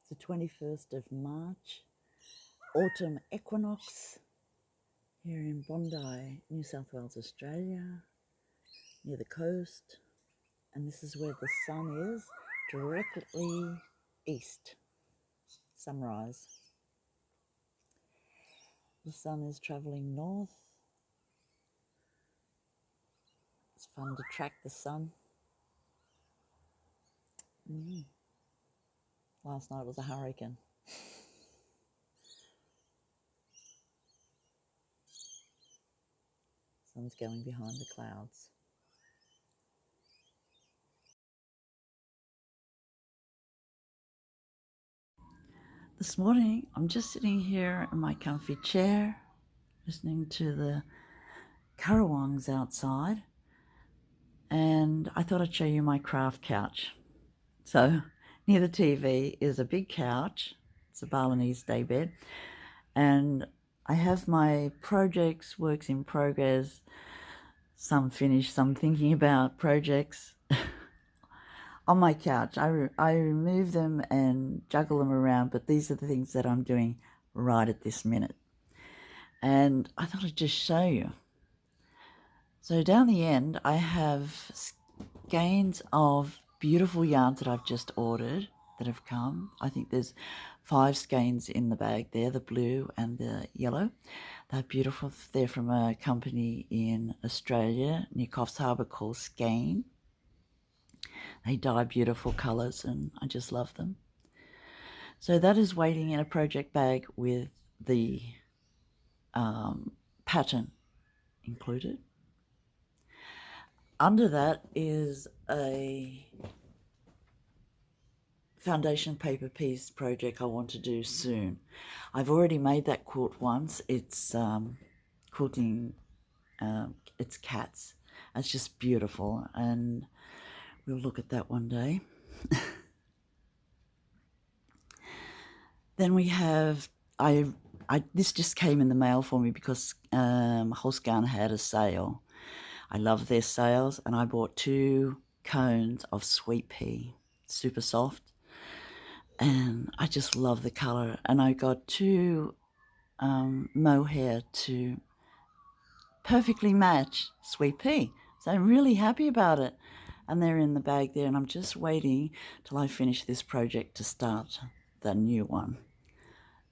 It's the 21st of March, autumn equinox here in Bondi, New South Wales, Australia, near the coast. And this is where the sun is, directly east, sunrise. The sun is travelling north. It's fun to track the sun. Last night was a hurricane. Sun's going behind the clouds. This morning, I'm just sitting here in my comfy chair, listening to the currawongs outside, and I thought I'd show you my craft couch. So near the TV is a big couch. It's a Balinese daybed, and I have my projects, works in progress, some finished, some thinking about projects on my couch. I remove them and juggle them around, but these are the things that I'm doing right at this minute. And I thought I'd just show you. So down the end, I have skeins of beautiful yarns that I've just ordered that have come. I think there's 5 skeins in the bag there, the blue and the yellow. They're beautiful. They're from a company in Australia near Coffs Harbour called Skein. They dye beautiful colours and I just love them. So that is waiting in a project bag with the pattern included. Under that is a foundation paper piece project I want to do soon. I've already made that quilt once. It's quilting, it's cats. It's just beautiful, and we'll look at that one day. Then we have, this just came in the mail for me because Holscan had a sale. I love their sales, and I bought 2 cones of sweet pea, super soft, and I just love the colour. And I got 2 mohair to perfectly match sweet pea, so I'm really happy about it. And they're in the bag there, and I'm just waiting till I finish this project to start the new one.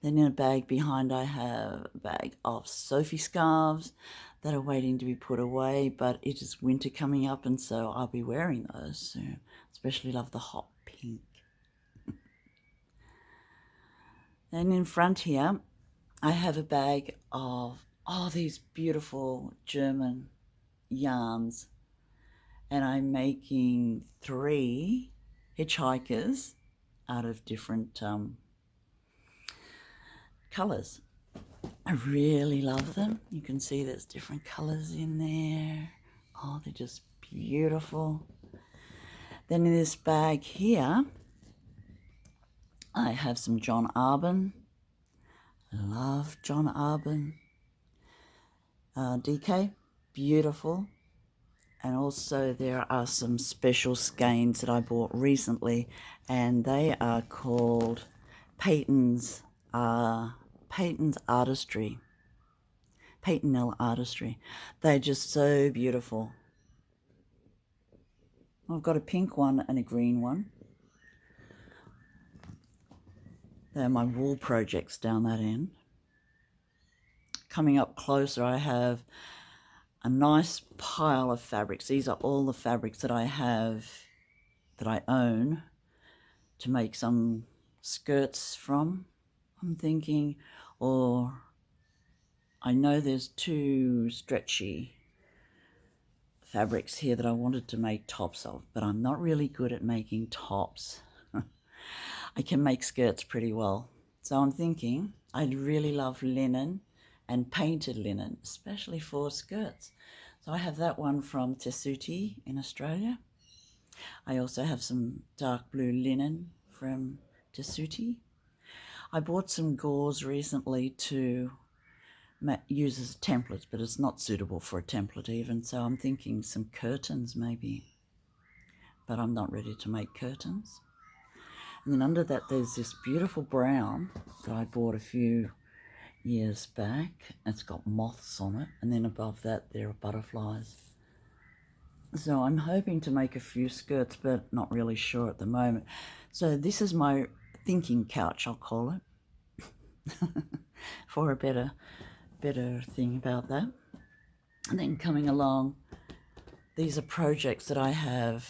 Then in a bag behind I have a bag of Sophie scarves that are waiting to be put away, but it is winter coming up, and so I'll be wearing those soon. Especially love the hot pink. Then in front here I have a bag of these beautiful German yarns, and I'm making 3 hitchhikers out of different colours. I really love them. You can see there's different colours in there. Oh, they're just beautiful. Then in this bag here, I have some John Arbon. I love John Arbon. DK, beautiful. And also there are some special skeins that I bought recently, and they are called Peyton's Artistry. Peytonell Artistry. They're just so beautiful. I've got a pink one and a green one. They're my wool projects down that end. Coming up closer, I have a nice pile of fabrics. These are all the fabrics that I have, that I own, to make some skirts from, I'm thinking. Or I know there's 2 stretchy fabrics here that I wanted to make tops of, but I'm not really good at making tops. I can make skirts pretty well. So I'm thinking I'd really love linen and painted linen, especially for skirts. So I have that one from Tessuti in Australia. I also have some dark blue linen from Tessuti. I bought some gauze recently to use as templates, but it's not suitable for a template even, so I'm thinking some curtains maybe, but I'm not ready to make curtains. And then under that there's this beautiful brown that I bought a few years back. It's got moths on it, and then above that there are butterflies. So I'm hoping to make a few skirts, but not really sure at the moment. So this is my thinking couch, I'll call it, for a better thing about that. And then coming along, these are projects that I have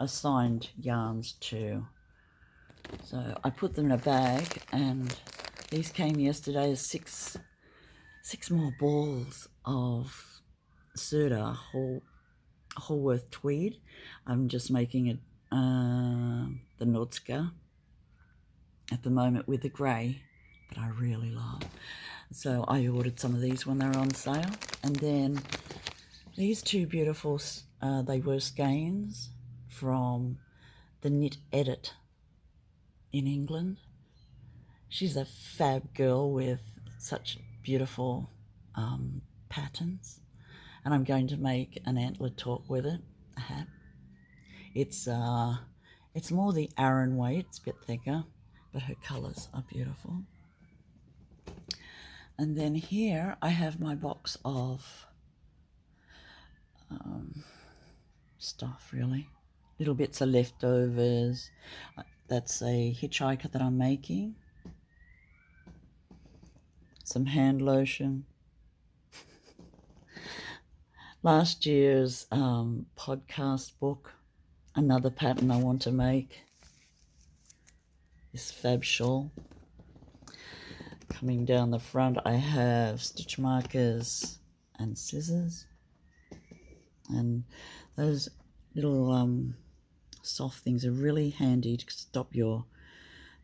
assigned yarns to. So I put them in a bag, and these came yesterday as six more balls of Serta Holworth tweed. I'm just making it the Nordska at the moment with the grey that I really love. So I ordered some of these when they were on sale. And then these two beautiful, they were skeins from the Knit Edit in England. She's a fab girl with such beautiful patterns. And I'm going to make an antler talk with it, a hat. It's more the Aran weight, it's a bit thicker, but her colours are beautiful. And then here I have my box of stuff, really. Little bits of leftovers. That's a hitchhiker that I'm making. Some hand lotion. Last year's podcast book. Another pattern I want to make. This fab shawl. Coming down the front I have stitch markers and scissors. And those little soft things are really handy to stop your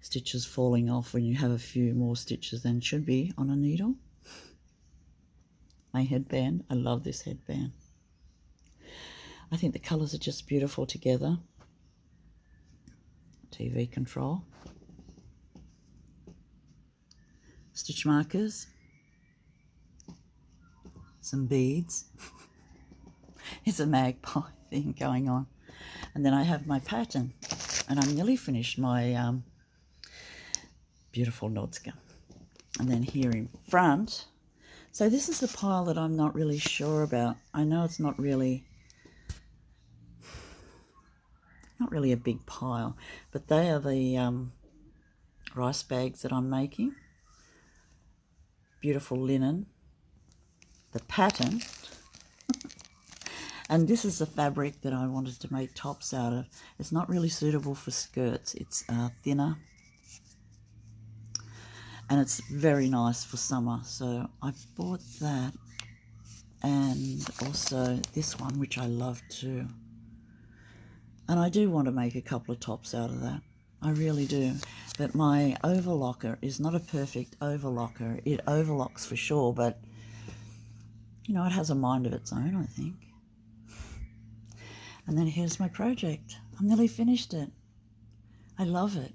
stitches falling off when you have a few more stitches than should be on a needle. My headband, I love this headband. I think the colours are just beautiful together. TV control. Stitch markers. Some beads. It's a magpie thing going on. And then I have my pattern, and I'm nearly finished my beautiful Nordska. And then here in front, so this is the pile that I'm not really sure about. I know it's not really a big pile, but they are the rice bags that I'm making. Beautiful linen. The pattern. And this is the fabric that I wanted to make tops out of. It's not really suitable for skirts. It's thinner. And it's very nice for summer. So I bought that. And also this one, which I love too. And I do want to make a couple of tops out of that. I really do. But my overlocker is not a perfect overlocker. It overlocks for sure, but, you know, it has a mind of its own, I think. And then here's my project. I'm nearly finished it. I love it.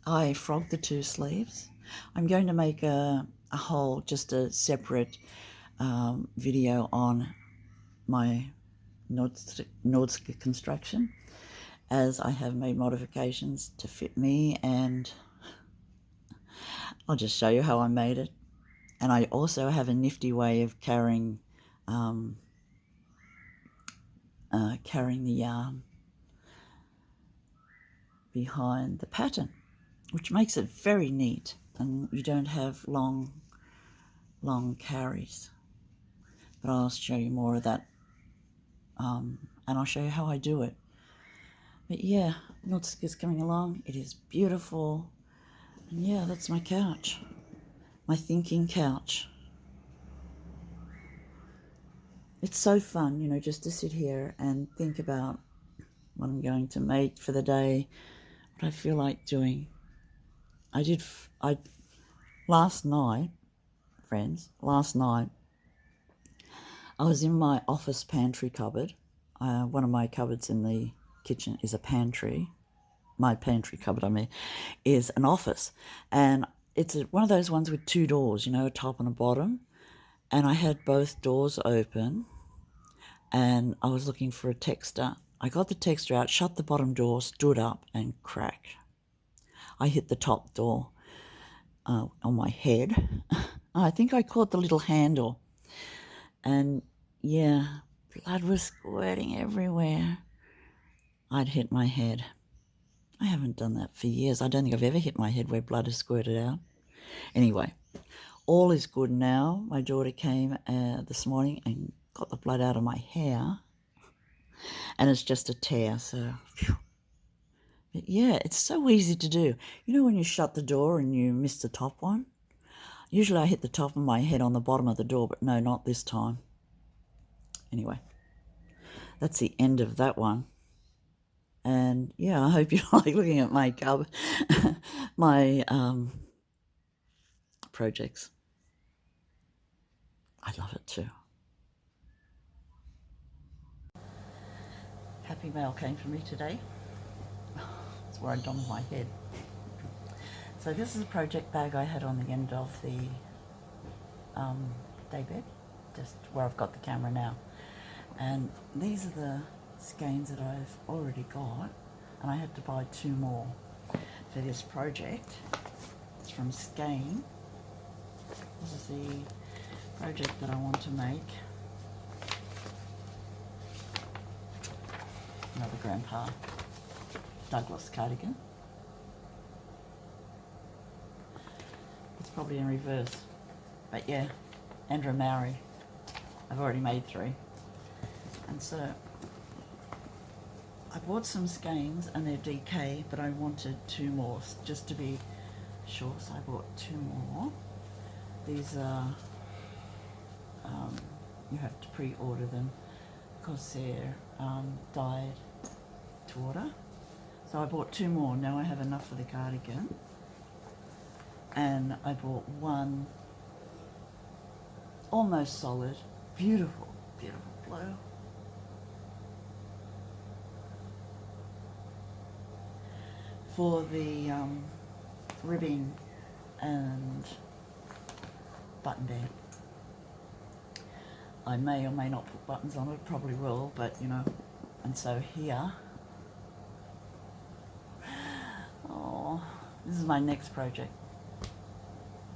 I frogged the two sleeves. I'm going to make a whole, just a separate video on my Nordska construction, as I have made modifications to fit me, and I'll just show you how I made it. And I also have a nifty way of carrying the yarn behind the pattern, which makes it very neat, and you don't have long carries. But I'll show you more of that, and I'll show you how I do it. But yeah, Nordska's coming along. It is beautiful. And yeah, that's my couch. My thinking couch. It's so fun, you know, just to sit here and think about what I'm going to make for the day, what I feel like doing. Last night, I was in my office pantry cupboard. One of my cupboards in the kitchen is a pantry. My pantry cupboard, is an office. And it's one of those ones with two doors, you know, a top and a bottom. And I had both doors open, and I was looking for a texter I got the texture out, shut the bottom door, stood up, and crack. I hit the top door on my head. I think I caught the little handle. And yeah, blood was squirting everywhere. I'd hit my head. I haven't done that for years. I don't think I've ever hit my head where blood has squirted out. Anyway, all is good now. My daughter came this morning and got the blood out of my hair. And it's just a tear, so phew. But yeah, it's so easy to do. You know when you shut the door and you miss the top one? Usually I hit the top of my head on the bottom of the door, but no, not this time. Anyway, that's the end of that one. And yeah, I hope you like looking at my my projects. I love it too. Happy mail came for me today. That's where I'd done with my head. So this is a project bag I had on the end of the daybed, just where I've got the camera now. And these are the skeins that I've already got, and I had to buy 2 more for this project. It's from Skein. This is the project that I want to make. Another Grandpa Douglas cardigan. It's probably in reverse, but yeah, Andrew Maori. I've already made 3. And so I bought some skeins and they're DK, but I wanted 2 more just to be sure, so I bought 2 more. These are, you have to pre-order them because they're dyed to order. So I bought 2 more. Now I have enough for the cardigan. And I bought 1 almost solid, beautiful, beautiful blue. For the ribbing and button band. I may or may not put buttons on it, probably will, but you know. And so here, oh, this is my next project,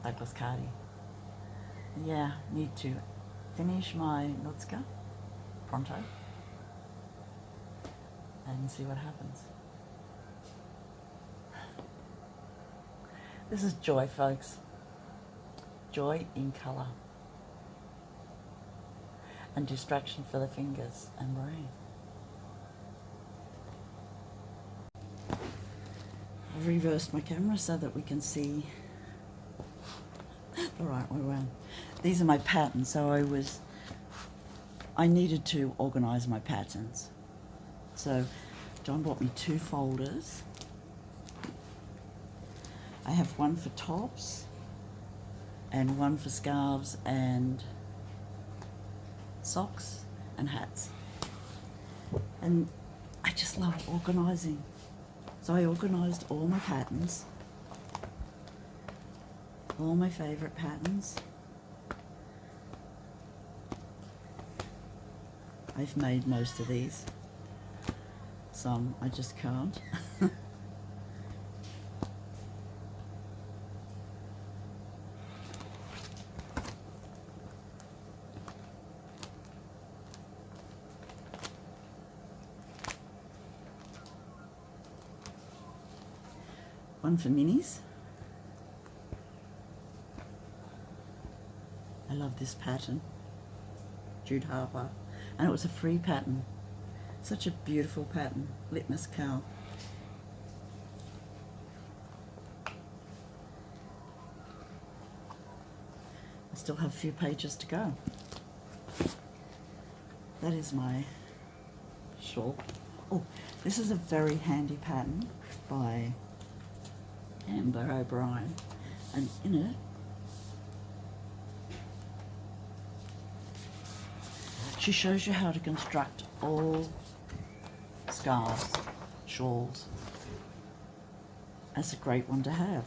Douglas Cardi. Yeah, need to finish my Nutska pronto and see what happens. This is joy, folks. Joy in colour. And distraction for the fingers and brain. I've reversed my camera so that we can see the right way around. These are my patterns, so I needed to organise my patterns. So John bought me 2 folders. I have 1 for tops and 1 for scarves and socks and hats. And I just love organising. So I organised all my patterns, all my favourite patterns. I've made most of these. Some I just can't. One for minis. I love this pattern, Jude Harper, and it was a free pattern. Such a beautiful pattern, Litmus Cow. I still have a few pages to go. That is my shawl. Oh, this is a very handy pattern by Amber O'Brien, and in it she shows you how to construct all scarves, shawls. That's a great one to have.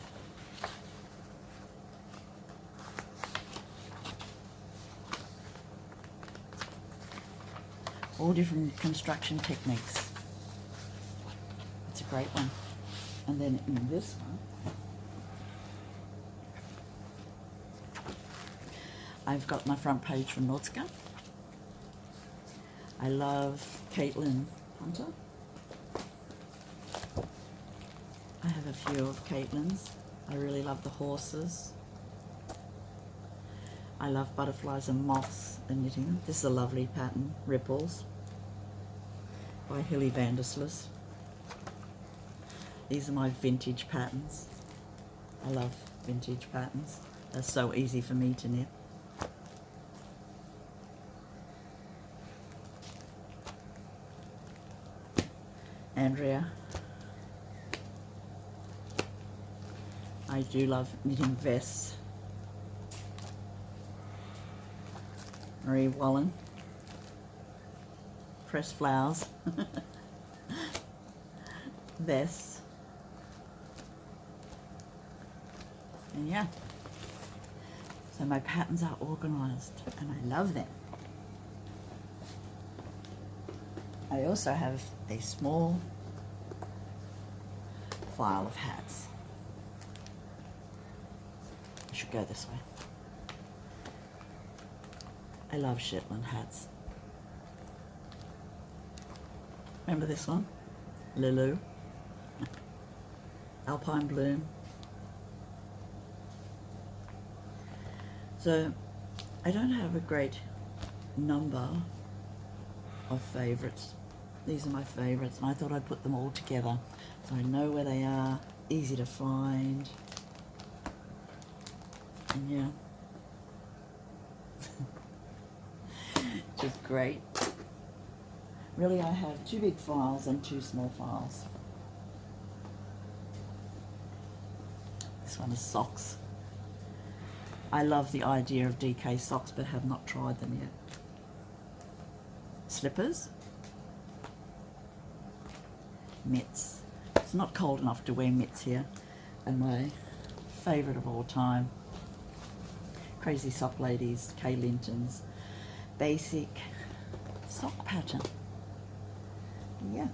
All different construction techniques. great one. And then in this one, I've got my front page from Nordska. I love Caitlin Hunter. I have a few of Caitlin's. I really love the horses. I love butterflies and moths and knitting them. This is a lovely pattern, Ripples, by Hilly Vandersloot. These are my vintage patterns. I love vintage patterns. They're so easy for me to knit. Andrea. I do love knitting vests. Marie Wallen. Pressed flowers. Vests. And yeah. So my patterns are organised and I love them. I also have a small file of hats. I should go this way. I love Shetland hats. Remember this one? Lulu. Alpine Bloom. So I don't have a great number of favourites. These are my favourites and I thought I'd put them all together so I know where they are, easy to find. And yeah. Just great. Really, I have 2 big files and 2 small files. This one is socks. I love the idea of DK socks but have not tried them yet. Slippers. Mitts. It's not cold enough to wear mitts here. And my favourite of all time, Crazy Sock Ladies, Kay Linton's basic sock pattern. Yeah.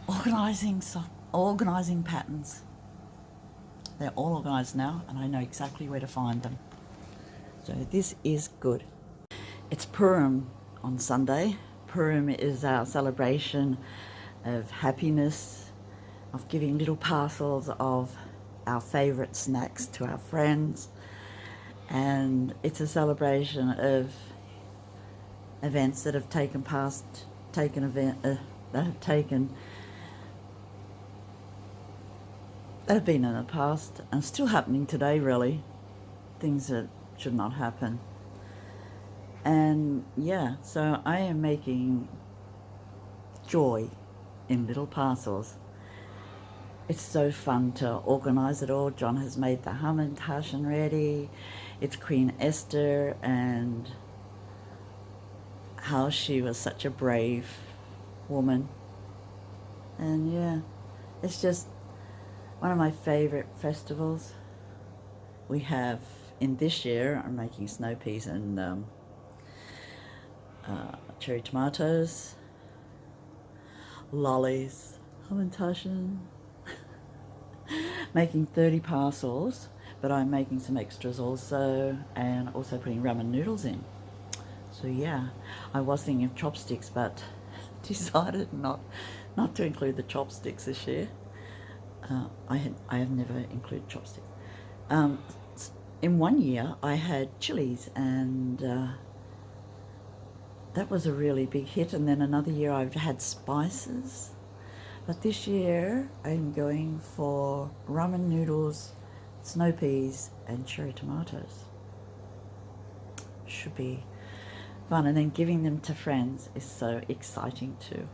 Organising patterns. They're all organised now and I know exactly where to find them. So this is good. It's Purim on Sunday. Purim is our celebration of happiness, of giving little parcels of our favourite snacks to our friends. And it's a celebration of events that have taken past, that have been in the past and still happening today, really. Things that should not happen. And yeah, so I am making joy in little parcels. It's so fun to organise it all. John has made the Hamantaschen ready. It's Queen Esther and how she was such a brave woman. And yeah, it's just one of my favourite festivals. We have, in this year, I'm making snow peas and cherry tomatoes, lollies, Hamantaschen. Making 30 parcels, but I'm making some extras also, and also putting ramen noodles in. So yeah, I was thinking of chopsticks, but decided not to include the chopsticks this year. I have never included chopsticks. In one year, I had chilies, and that was a really big hit. And then another year, I've had spices. But this year, I'm going for ramen noodles, snow peas, and cherry tomatoes. Should be fun. And then giving them to friends is so exciting too.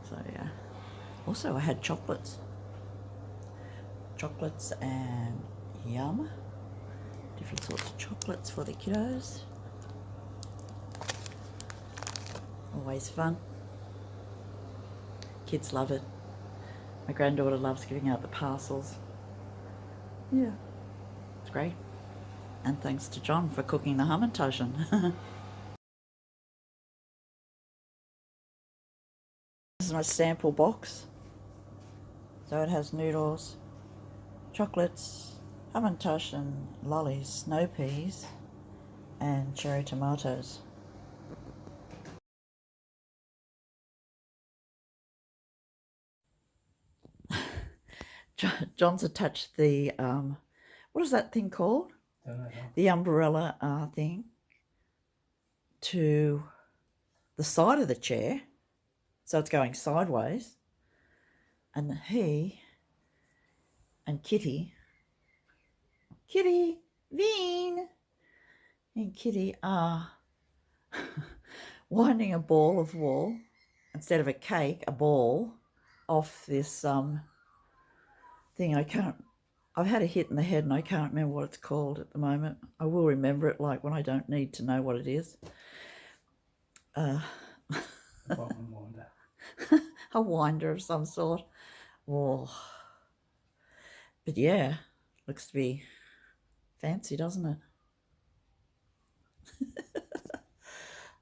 So yeah. Also, I had chocolates. Chocolates and yum. Different sorts of chocolates for the kiddos. Always fun. Kids love it. My granddaughter loves giving out the parcels. Yeah, it's great. And thanks to John for cooking the Hamantaschen. This is my sample box. So it has noodles, chocolates, hamantash and lollies, snow peas, and cherry tomatoes. John's attached the, what is that thing called? The umbrella thing to the side of the chair. So it's going sideways. And he and Kitty, Veen, and Kitty are winding a ball of wool, instead of a cake, a ball, off this thing. I've had a hit in the head and I can't remember what it's called at the moment. I will remember it, like when I don't need to know what it is. A winder of some sort. Oh. But yeah, looks to be fancy, doesn't it?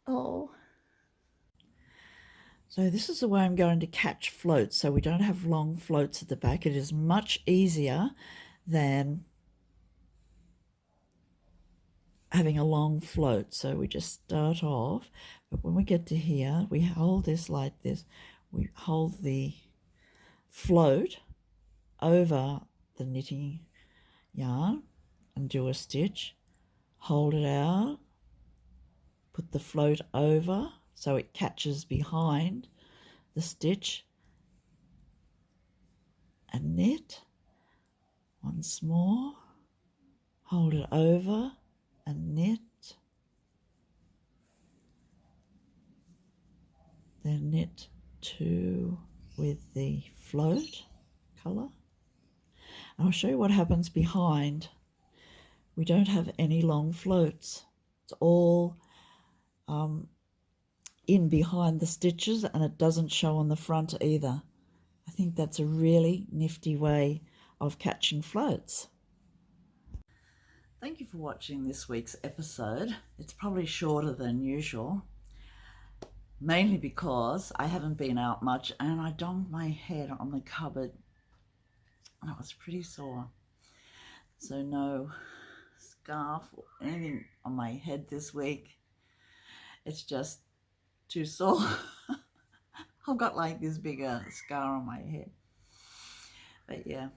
Oh. So this is the way I'm going to catch floats. So we don't have long floats at the back. It is much easier than having a long float. So we just start off, but when we get to here, we hold this like this. We hold the float over the knitting yarn and do a stitch, hold it out, put the float over so it catches behind the stitch, and knit once more, hold it over and knit, then knit two with the float colour. And I'll show you what happens behind. We don't have any long floats. It's all in behind the stitches, and it doesn't show on the front either. I think that's a really nifty way of catching floats. Thank you for watching this week's episode. It's probably shorter than usual, mainly because I haven't been out much and I donged my head on the cupboard and it was pretty sore. So no scarf or anything on my head this week. It's just too sore. I've got like this bigger scar on my head. But yeah,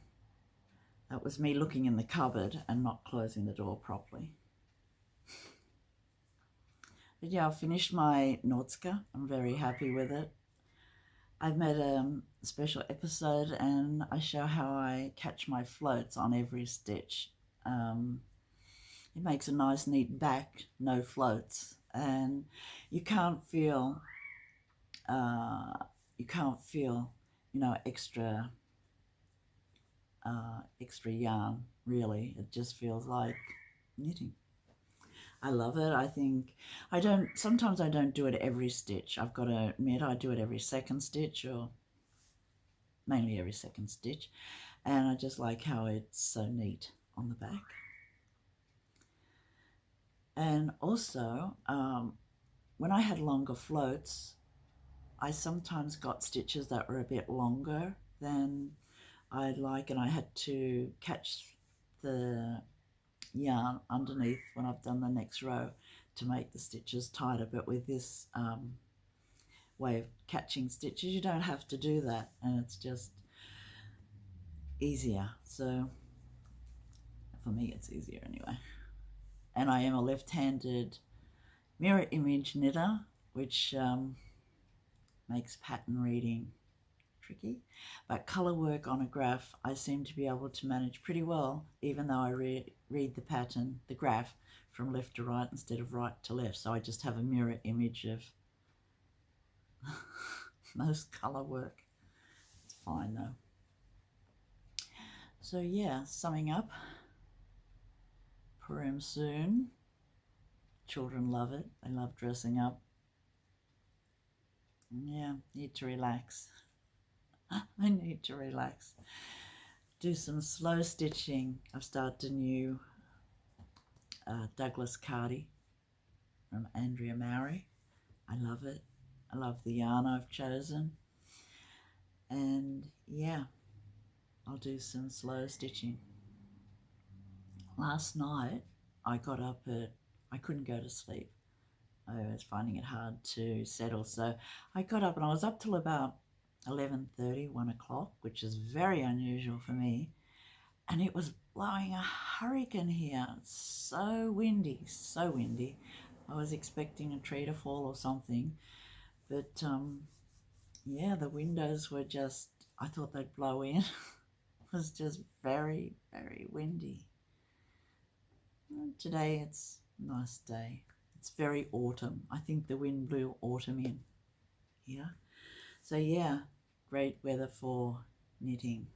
that was me looking in the cupboard and not closing the door properly. But yeah, I finished my Nordska. I'm very happy with it. I've made a special episode and I show how I catch my floats on every stitch. It makes a nice neat back, no floats, and you can't feel extra yarn, really. It just feels like knitting. I love it. I think sometimes I don't do it every stitch. I've got to admit, I do it every second stitch, or mainly every second stitch, and I just like how it's so neat on the back. And also, when I had longer floats, I sometimes got stitches that were a bit longer than I'd like, and I had to catch the yarn underneath when I've done the next row to make the stitches tighter. But with this way of catching stitches, you don't have to do that, and it's just easier. So for me, it's easier anyway. And I am a left-handed mirror image knitter, which makes pattern reading tricky, but colour work on a graph I seem to be able to manage pretty well, even though I read the pattern, the graph, from left to right instead of right to left. So I just have a mirror image of most colour work. It's fine though. So yeah, summing up, Purim soon. Children love it. They love dressing up. Yeah, need to relax. I need to relax. Do some slow stitching. I've started a new Douglas Cardi from Andrea Mowry. I love it. I love the yarn I've chosen. And yeah, I'll do some slow stitching. Last night I got up I couldn't go to sleep. I was finding it hard to settle, so I got up and I was up till about 11:30, 1 o'clock, which is very unusual for me, and it was blowing a hurricane here. So windy, so windy. I was expecting a tree to fall or something, but yeah, the windows were just, I thought they'd blow in. It was just very, very windy. Today it's a nice day. It's very autumn. I think the wind blew autumn in here. So yeah, great weather for knitting.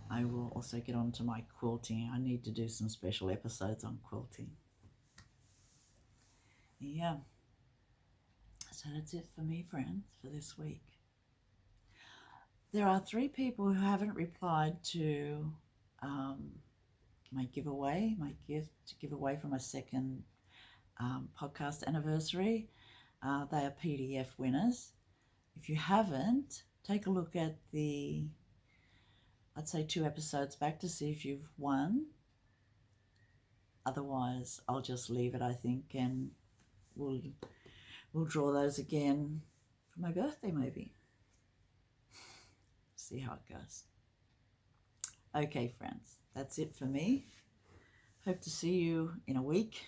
I will also get on to my quilting. I need to do some special episodes on quilting. Yeah. So that's it for me, friends, for this week. There are 3 people who haven't replied to my giveaway, my gift to give away for my second podcast anniversary. They are PDF winners. If you haven't, take a look at I'd say 2 episodes back to see if you've won. Otherwise, I'll just leave it, I think, and we'll draw those again for my birthday, maybe. See how it goes. Okay, friends, that's it for me. Hope to see you in a week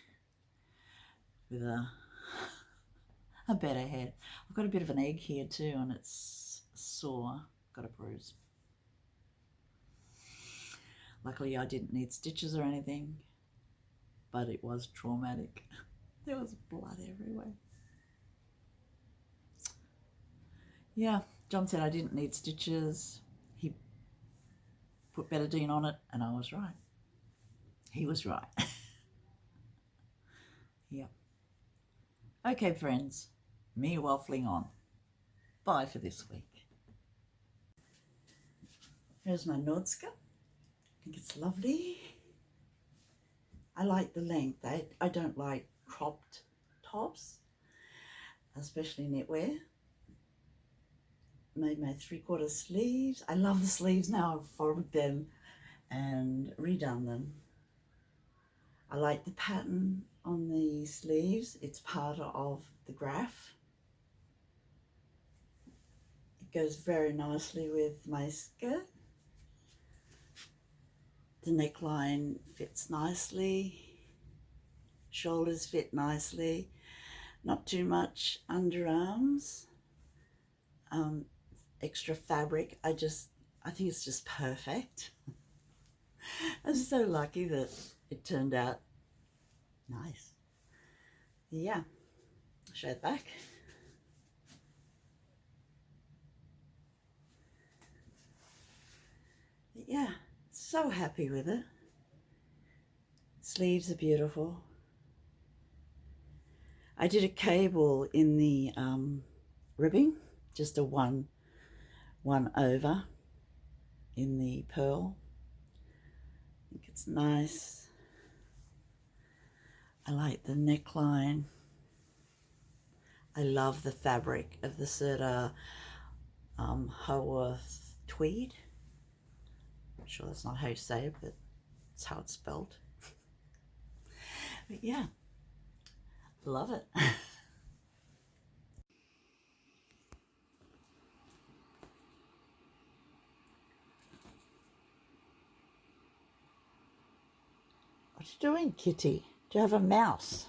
with a better head. I've got a bit of an egg here too, and it's sore. Got a bruise. Luckily, I didn't need stitches or anything, but it was traumatic. There was blood everywhere. Yeah, John said I didn't need stitches. He put betadine on it, and I was right. He was right. Yeah. Okay, friends, me waffling on. Bye for this week. Here's my Nordska. I think it's lovely. I like the length. I don't like cropped tops, especially knitwear. Made my 3/4 sleeves. I love the sleeves now. I've folded them and redone them. I like the pattern on the sleeves. It's part of the graph. It goes very nicely with my skirt. The neckline fits nicely. Shoulders fit nicely. Not too much underarms. Extra fabric. I think it's just perfect. I'm so lucky that it turned out nice. Yeah, I'll show it back. But yeah, so happy with it. Sleeves are beautiful. I did a cable in the ribbing, just a one over in the pearl. I think it's nice. I like the neckline. I love the fabric of the Serta Haworth tweed. I'm sure that's not how you say it, but it's how it's spelled. But yeah, love it. What are you doing, Kitty? Do you have a mouse?